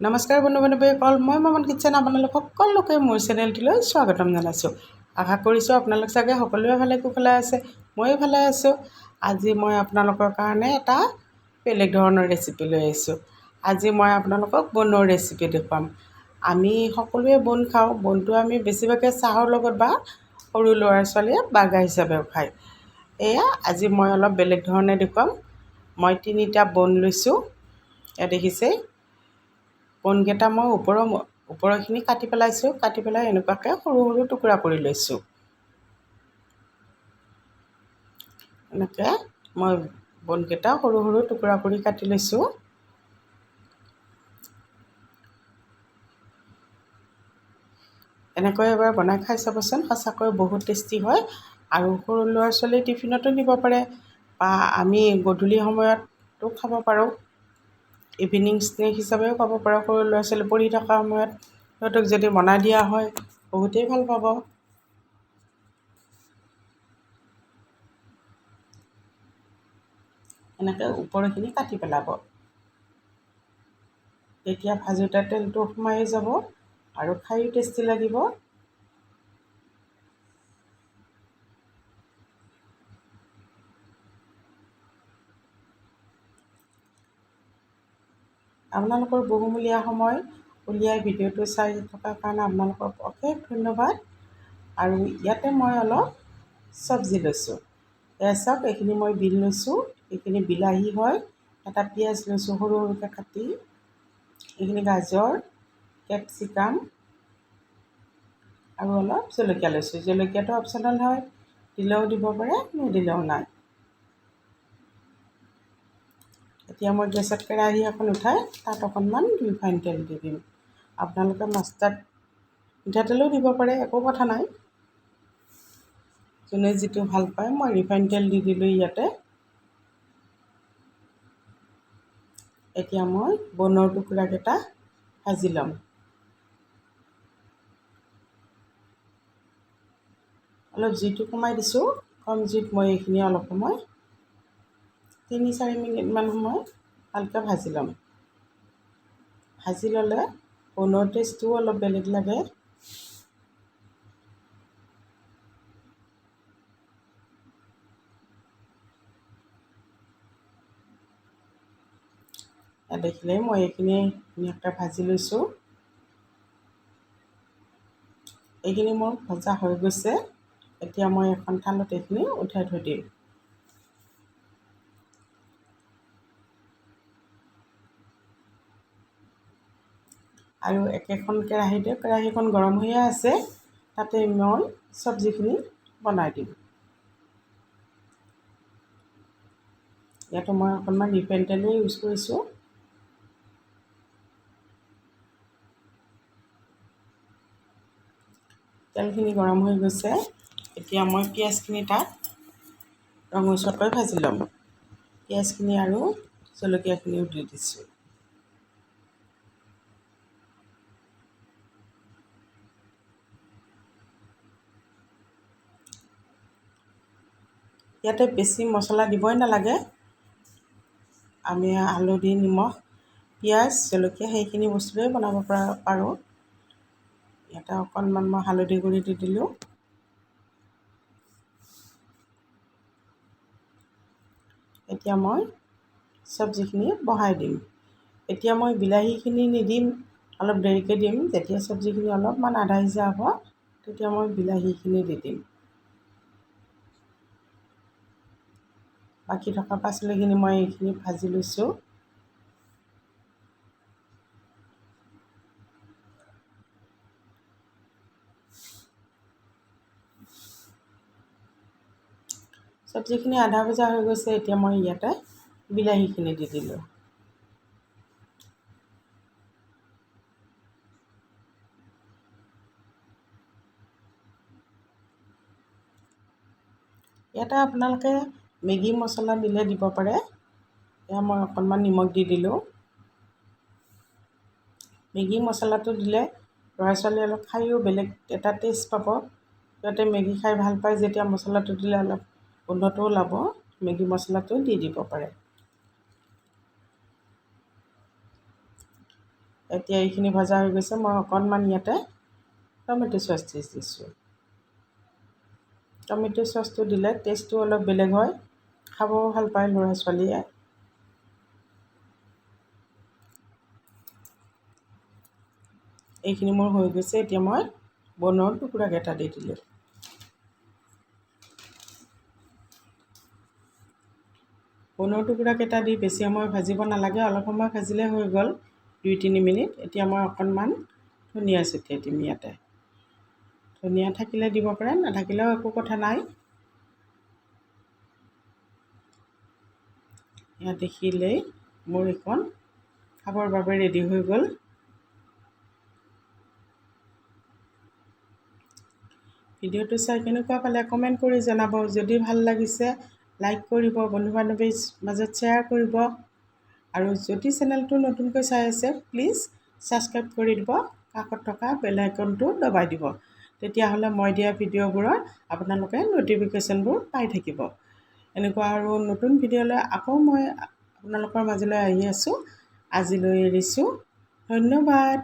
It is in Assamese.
নমস্কাৰ বন্ধু বান্ধৱীসকল, মই মামন কিটচেন আপোনালোক সকলোকে মোৰ চেনেলটিলৈ স্বাগতম জনাইছোঁ। আশা কৰিছোঁ আপোনালোক চাগে সকলোৱে ভালে কুশলে আছে, ময়ো ভালে আছোঁ। আজি মই আপোনালোকৰ কাৰণে এটা বেলেগ ধৰণৰ ৰেচিপি লৈ আহিছোঁ। আজি মই আপোনালোকক বনৰ ৰেচিপি দেখুৱাম। আমি সকলোৱে বন খাওঁ। বনটো আমি বেছিভাগে চাহৰ লগত বা সৰু ল'ৰা ছোৱালীয়ে বাৰ্গাৰ হিচাপেও খায়। এয়া আজি মই অলপ বেলেগ ধৰণে দেখুৱাম। মই 3টা বন লৈছোঁ, এয়া দেখিছেই। বনকেইটা মই ওপৰৰখিনি কাটি পেলাইছোঁ। কাটি পেলাই এনেকুৱাকৈ সৰু সৰু টুকুৰা কৰি লৈছোঁ। এনেকৈ মই বনকেইটা সৰু সৰু টুকুৰা কৰি কাটি লৈছোঁ। এনেকৈ এবাৰ বনাই খাই চাবচোন, সঁচাকৈ বহুত টেষ্টি হয়। আৰু সৰু ল'ৰা ছোৱালী টিফিনতো নিব পাৰে বা আমি গধূলি সময়তো খাব পাৰোঁ। ইভিনিং স্নেক হিচাপেও খাব পাৰোঁ। সৰু ল'ৰা ছোৱালী পঢ়ি থকা সময়ত সিহঁতক যদি বনাই দিয়া হয় বহুতেই ভাল পাব। এনেকৈ ওপৰখিনি কাটি পেলাব। তেতিয়া ভাজোতে তেলটো সোমাই যাব আৰু খায়ো টেষ্টি লাগিব। আপোনালোকৰ বহুমূলীয়া সময় উলিয়াই ভিডিঅ'টো চাই থকাৰ কাৰণে আপোনালোকক অশেষ ধন্যবাদ। আৰু ইয়াতে মই অলপ চব্জি লৈছোঁ। এয়া চাওক, এইখিনি মই বিন লৈছোঁ, এইখিনি বিলাহী হয়। এটা পিঁয়াজ লৈছোঁ সৰু সৰুকৈ কাটি, এইখিনি গাজৰ, কেপচিকাম আৰু অলপ জলকীয়া লৈছোঁ। জলকীয়াটো অপশ্যনেল হয়, দিলেও দিব পাৰে, নিদিলেও নাই। এতিয়া মই গেছত কেৰাহী এখন উঠাই তাত অকণমান ৰিফাইন তেল দি দিম। আপোনালোকে মাষ্টাৰ্ড মিঠাতেলো দিব পাৰে, একো কথা নাই। যোনে যিটো ভাল পায়। মই ৰিফাইন তেল দি দিলোঁ ইয়াতে। এতিয়া মই বনৰ টুকুৰাকেইটা ভাজি ল'ম। অলপ জুইটো কমাই দিছোঁ। কম জুইত মই এইখিনি অলপ সময় 3-4 মিনিটমান সময় ভালকৈ ভাজি ল'ম। ভাজি ল'লে বনৰ টেষ্টটোও অলপ বেলেগ লাগে। দেখিলেই মই এইখিনি ধুনীয়াকৈ ভাজি লৈছোঁ। এইখিনি মোৰ ভজা হৈ গৈছে। এতিয়া মই এখন থালত এইখিনি উঠাই থৈ দিম। আৰু একেখন কেৰাহীখন গৰম হৈয়ে আছে, তাতে মই চব্জিখিনি বনাই দিম। ইয়াতো মই অকণমান ৰিফাইন তেলেই ইউজ কৰিছোঁ। তেলখিনি গৰম হৈ গৈছে। এতিয়া মই পিঁয়াজখিনি তাত ৰঙচুৱাকৈ ভাজি ল'ম। পিঁয়াজখিনি আৰু জলকীয়াখিনিও দি দিছোঁ। ইয়াতে বেছি মছলা দিবই নালাগে। আমি হালধি, নিমখ, পিঁয়াজ, জলকীয়া সেইখিনি বস্তুৰেই বনাব পাৰোঁ। ইয়াতে অকণমান মই হালধি গুড়ি দি দিলোঁ। এতিয়া মই চব্জিখিনি বহাই দিম। এতিয়া মই বিলাহীখিনি নিদিম, অলপ দেৰিকৈ দিম। যেতিয়া চব্জিখিনি অলপমান আধা সিজা হ'ব তেতিয়া মই বিলাহীখিনি দি দিম। বাকী থকা পাচলিখিনি মই এইখিনি ভাজি লৈছোঁ। চব্জিখিনি আধা ভজা হৈ গৈছে। এতিয়া মই ইয়াতে বিলাহীখিনি দি দিলোঁ। ইয়াতে আপোনালোকে মেগী মছলা দিলে দিব পাৰে। এয়া মই অকণমান নিমখ দি দিলোঁ। মেগী মছলাটো দিলে ল'ৰা ছোৱালীয়ে অলপ খায়ো বেলেগ এটা টেষ্ট পাব। সিহঁতে মেগী খাই ভাল পায় যেতিয়া মছলাটো দিলে অলপ গোন্ধটো ওলাব। মেগী মছলাটো দি দিব পাৰে। এতিয়া এইখিনি ভজা হৈ গৈছে। মই অকণমান ইয়াতে টমেটো চচ দিছোঁ। টমেটো চচটো দিলে টেষ্টটো অলপ বেলেগ হয়, খাবও ভাল পায় ল'ৰা ছোৱালীয়ে। এইখিনি মোৰ হৈ গৈছে। এতিয়া মই বনৰ টুকুৰাকেইটা দি দিলোঁ। বনৰ টুকুৰাকেইটা দি বেছি সময় ভাজিব নালাগে, অলপ সময় ভাজিলে হৈ গ'ল, 2-3 মিনিট। এতিয়া মই অকণমান ধনিয়া ছটিয়াই দিম ইয়াতে। ধনিয়া থাকিলে দিব পাৰে, নাথাকিলেও একো কথা নাই। ইয়াত দেখিলেই মোৰ এইখন খাবৰ বাবে ৰেডি হৈ গ'ল। ভিডিঅ'টো চাই কেনেকুৱা পালে কমেণ্ট কৰি জনাব। যদি ভাল লাগিছে লাইক কৰিব, বন্ধু বান্ধৱীৰ মাজত শ্বেয়াৰ কৰিব, আৰু যদি চেনেলটো নতুনকৈ চাই আছে প্লিজ ছাবস্ক্ৰাইব কৰি দিব, কাষত থকা বেল আইকনটো দবাই দিব। তেতিয়াহ'লে মই দিয়া ভিডিঅ'বোৰৰ আপোনালোকে ন'টিফিকেশ্যনবোৰ পাই থাকিব। এনেকুৱা আৰু নতুন ভিডিঅ'লৈ আকৌ মই আপোনালোকৰ মাজলৈ আহি আছোঁ। আজিলৈ এৰিছোঁ, ধন্যবাদ।